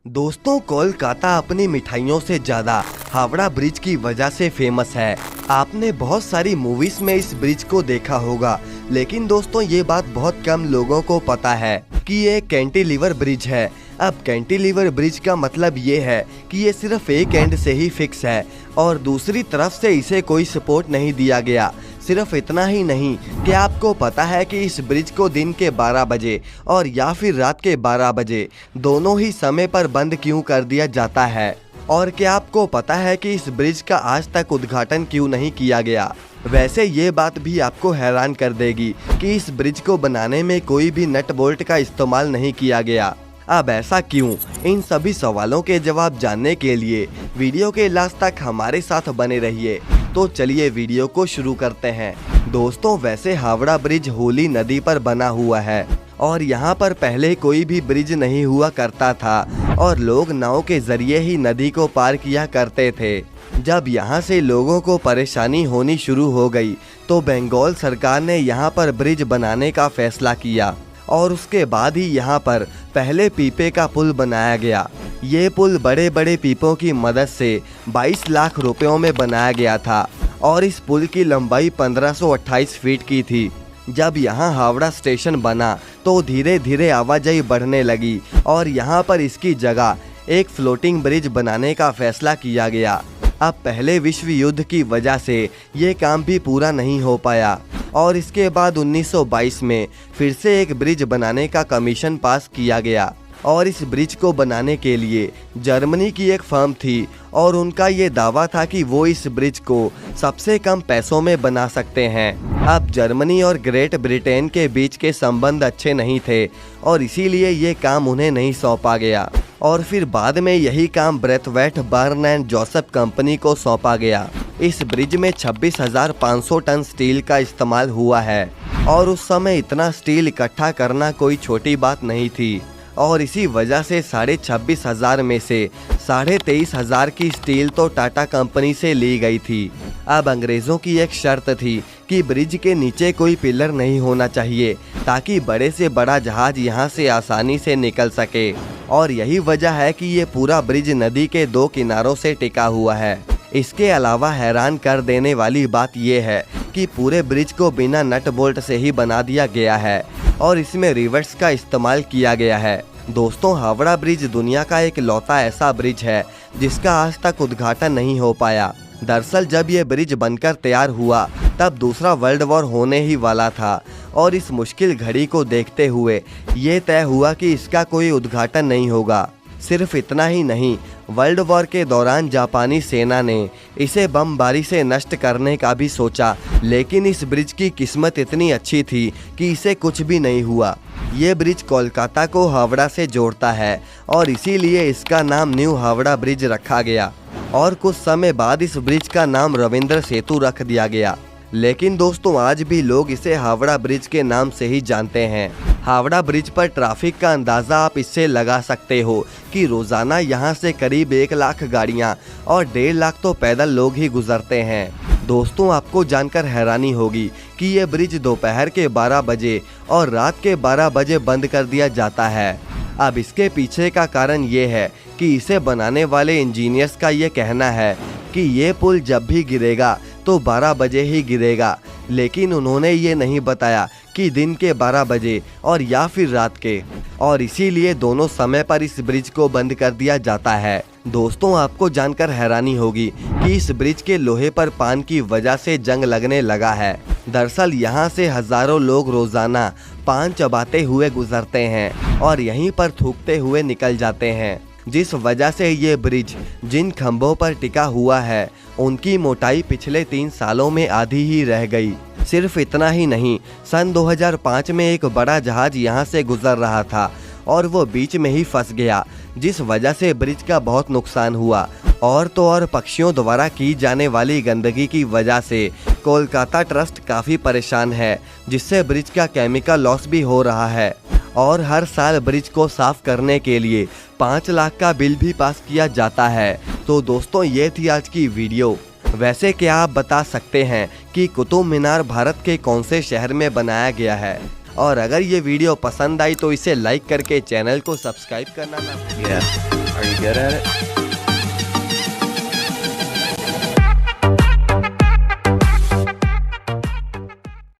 दोस्तों, कोलकाता अपनी मिठाइयों से ज्यादा हावड़ा ब्रिज की वजह से फेमस है। आपने बहुत सारी मूवीज में इस ब्रिज को देखा होगा, लेकिन दोस्तों ये बात बहुत कम लोगों को पता है कि ये कैंटिलीवर ब्रिज है। अब कैंटिलीवर ब्रिज का मतलब ये है कि ये सिर्फ एक एंड से ही फिक्स है और दूसरी तरफ से इसे कोई सपोर्ट नहीं दिया गया। सिर्फ इतना ही नहीं कि आपको पता है कि इस ब्रिज को दिन के 12 बजे और या फिर रात के 12 बजे दोनों ही समय पर बंद क्यों कर दिया जाता है, और क्या आपको पता है कि इस ब्रिज का आज तक उद्घाटन क्यों नहीं किया गया। वैसे ये बात भी आपको हैरान कर देगी कि इस ब्रिज को बनाने में कोई भी नट बोल्ट का इस्तेमाल नहीं किया गया। अब ऐसा क्यों? इन सभी सवालों के जवाब जानने के लिए वीडियो के लास्ट तक हमारे साथ बने रहिए। तो चलिए वीडियो को शुरू करते हैं। दोस्तों, वैसे हावड़ा ब्रिज होली नदी पर बना हुआ है और यहाँ पर पहले कोई भी ब्रिज नहीं हुआ करता था और लोग नाव के जरिए ही नदी को पार किया करते थे। जब यहाँ से लोगों को परेशानी होनी शुरू हो गई तो बंगाल सरकार ने यहाँ पर ब्रिज बनाने का फैसला किया और उसके बाद ही यहाँ पर पहले पीपे का पुल बनाया गया। ये पुल बड़े बड़े पीपों की मदद से 22 लाख रुपयों में बनाया गया था और इस पुल की लंबाई 1528 फीट की थी। जब यहाँ हावड़ा स्टेशन बना तो धीरे धीरे आवाजाही बढ़ने लगी और यहाँ पर इसकी जगह एक फ्लोटिंग ब्रिज बनाने का फैसला किया गया। अब पहले विश्व युद्ध की वजह से ये काम भी पूरा नहीं हो पाया और इसके बाद 1922 में फिर से एक ब्रिज बनाने का कमीशन पास किया गया और इस ब्रिज को बनाने के लिए जर्मनी की एक फर्म थी और उनका ये दावा था कि वो इस ब्रिज को सबसे कम पैसों में बना सकते हैं। अब जर्मनी और ग्रेट ब्रिटेन के बीच के संबंध अच्छे नहीं थे और इसीलिए ये काम उन्हें नहीं सौंपा गया और फिर बाद में यही काम Braithwaite Burn and Joseph Company को सौंपा गया। इस ब्रिज में 26,500 टन स्टील का इस्तेमाल हुआ है और उस समय इतना स्टील इकट्ठा करना कोई छोटी बात नहीं थी और इसी वजह से 26,500 में से 23,500 की स्टील तो टाटा कंपनी से ली गई थी। अब अंग्रेजों की एक शर्त थी कि ब्रिज के नीचे कोई पिलर नहीं होना चाहिए ताकि बड़े से बड़ा जहाज यहां से आसानी से निकल सके और यही वजह है कि ये पूरा ब्रिज नदी के दो किनारों से टिका हुआ है। इसके अलावा हैरान कर देने वाली बात यह है कि पूरे ब्रिज को बिना नट बोल्ट से ही बना दिया गया है और इसमें रिवर्स का इस्तेमाल किया गया है। दोस्तों, हावड़ा ब्रिज दुनिया का एक लौता ऐसा ब्रिज है जिसका आज तक उद्घाटन नहीं हो पाया। दरअसल जब ये ब्रिज बनकर तैयार हुआ तब दूसरा वर्ल्ड वॉर होने ही वाला था और इस मुश्किल घड़ी को देखते हुए ये तय हुआ कि इसका कोई उद्घाटन नहीं होगा। सिर्फ इतना ही नहीं, वर्ल्ड वॉर के दौरान जापानी सेना ने इसे बमबारी से नष्ट करने का भी सोचा, लेकिन इस ब्रिज की किस्मत इतनी अच्छी थी कि इसे कुछ भी नहीं हुआ। ये ब्रिज कोलकाता को हावड़ा से जोड़ता है और इसीलिए इसका नाम न्यू हावड़ा ब्रिज रखा गया और कुछ समय बाद इस ब्रिज का नाम रविंद्र सेतु रख दिया गया। लेकिन दोस्तों, आज भी लोग इसे हावड़ा ब्रिज के नाम से ही जानते हैं। हावड़ा ब्रिज पर ट्रैफिक का अंदाज़ा आप इससे लगा सकते हो कि रोज़ाना यहाँ से करीब 1 लाख गाड़ियाँ और 1.5 लाख तो पैदल लोग ही गुजरते हैं। दोस्तों, आपको जानकर हैरानी होगी कि ये ब्रिज दोपहर के 12 बजे और रात के 12 बजे बंद कर दिया जाता है। अब इसके पीछे का कारण ये है कि इसे बनाने वाले इंजीनियर्स का ये कहना है कि ये पुल जब भी गिरेगा तो 12 बजे ही गिरेगा, लेकिन उन्होंने ये नहीं बताया कि दिन के 12 बजे और या फिर रात के, और इसीलिए दोनों समय पर इस ब्रिज को बंद कर दिया जाता है। दोस्तों, आपको जानकर हैरानी होगी कि इस ब्रिज के लोहे पर पान की वजह से जंग लगने लगा है। दरअसल यहाँ से हजारों लोग रोजाना पान चबाते हुए गुजरते हैं और यहीं पर थूकते हुए निकल जाते हैं, जिस वजह से ये ब्रिज जिन खंभों पर टिका हुआ है उनकी मोटाई पिछले 3 सालों में आधी ही रह गई। सिर्फ इतना ही नहीं, सन 2005 में एक बड़ा जहाज यहाँ से गुजर रहा था और वो बीच में ही फंस गया, जिस वजह से ब्रिज का बहुत नुकसान हुआ। और तो और पक्षियों द्वारा की जाने वाली गंदगी की वजह से कोलकाता ट्रस्ट काफ़ी परेशान है, जिससे ब्रिज का केमिकल लॉस भी हो रहा है और हर साल ब्रिज को साफ करने के लिए 5 लाख का बिल भी पास किया जाता है। तो दोस्तों, ये थी आज की वीडियो। वैसे क्या आप बता सकते हैं कि कुतुब मीनार भारत के कौन से शहर में बनाया गया है? और अगर ये वीडियो पसंद आई तो इसे लाइक करके चैनल को सब्सक्राइब करना ना भूलिए। Yeah. Are you good at it?